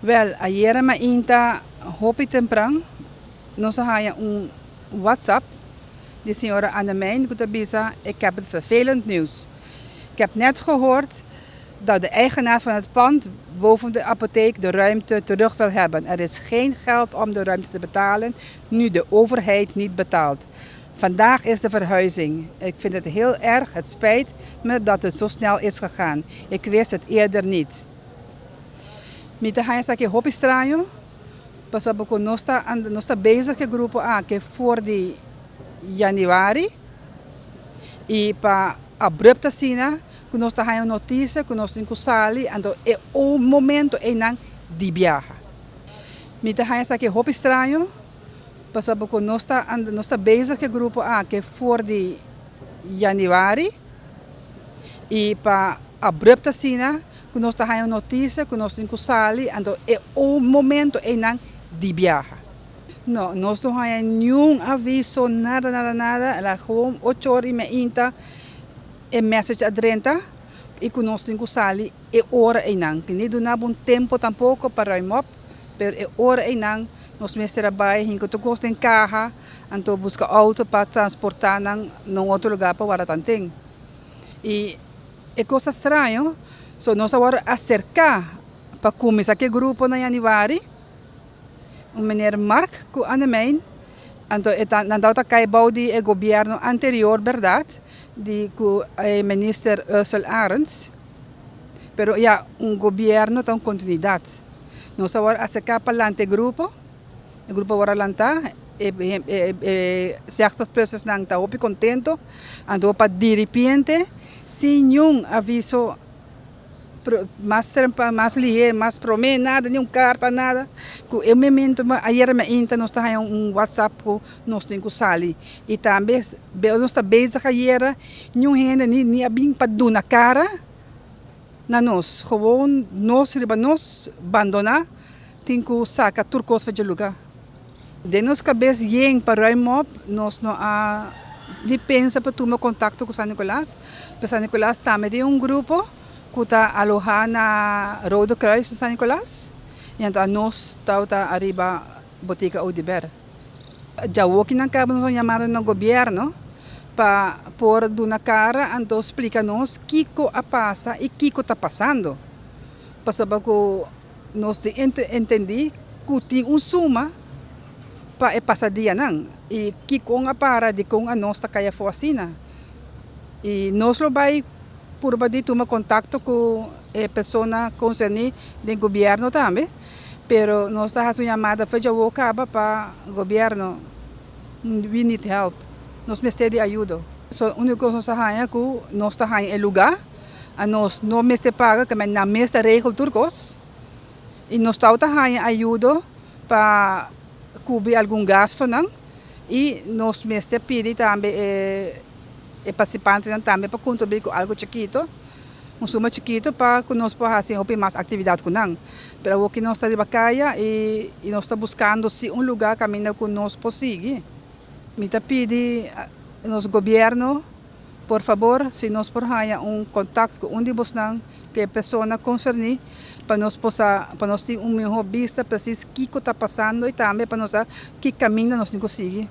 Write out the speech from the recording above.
Well, ayer mainta, hopi temprano, nós hadden WhatsApp. De senhora Annemijn, ik heb het vervelend nieuws. Ik heb net gehoord dat de eigenaar van het pand boven de apotheek de ruimte terug wil hebben. Er is geen geld om de ruimte te betalen, nu de overheid niet betaalt. Vandaag is de verhuizing. Ik vind het heel erg, het spijt me dat het zo snel is gegaan. Ik wist het eerder niet. Mita haya sa hopi estranho, pasaba ko nós está bezig que grupo que voor de januari e para abrupta sina que nós está haya notícia que nós temos sali ando é o momento é não de viaja. Mita haya sa hopi estranho, pasaba ko nós está bezig que grupo que voor de januari e para abrupta sina que nós está haya notícia que nós temos sali ando é o momento é não de viaja. No, nós não há nenhum aviso, nada. Ela gewoon 8h30 e message adrenta e que nós temos sali e hora e não. Que nem do nada tempo tampouco para remop, pero e hora e não. Nós mesmos trabalhamos, hinco to gosto em carro, então busca auto para transportar num outro lugar para o tanting. E é coisa estranha, so nós agora acercar para começar aquele grupo na januari. Meneer Mark Annemijn, nandau ta kaibau di governo anterior, verdade, de minister Ursula Arends, pero ja, governo tem continuidade. Nós agora acercar para lante grupo, o grupo agora lanta, certas pessoas não estão contento, andou para de repente, sem nenhum aviso mais lié, mais promessa, nada, nenhum carta, nada. Eu me minto, ayer mainta nós está WhatsApp que nós temos sali. E também nós está bezig ayer, nenhum gente nem abim para do na cara. Na nós, gewoon nós abandonar, tem que sacar turcos para o lugar. De nós cabeça yeng para Raimop, nós não de pensa para tomar contato com San Nicolás. Para San Nicolás também tem grupo kuta aloha na Rode Kruis de San Nicolás. E então nós estamos arriba botica Audiber. Já ouvi na cabo nós chamamos no governo para pôr na cara então explica-nos o que passa e o que está passando. Para que nós entendi que tem suma para passar dia não. E que com a para de com a nossa caia fossina. E nós lo vai por badi tomar contato com a pessoa concernida do governo também, pero nós estamos chamada para já acaba para o governo, we need help, nós precisamos de ajuda. So único que nós estamos que nós estamos em lugar, a nós não precisamos pagar, que na mesma regel turcos, e nós estamos em ajuda para cobrir algum gasto não, e nós precisamos pedir também participantes também para contribuir com algo chiquito, suma chiquito para que nós possamos fazer mais atividade com nós. Pero o que nós está de bacaia e nós está buscando se lugar caminho que nós possível. Me está pedindo nosso governo, por favor, se nós podemos contato com de vocês que é pessoa concernida, para nós ter melhor vista para o que está passando e também para nós que caminho nós conseguir.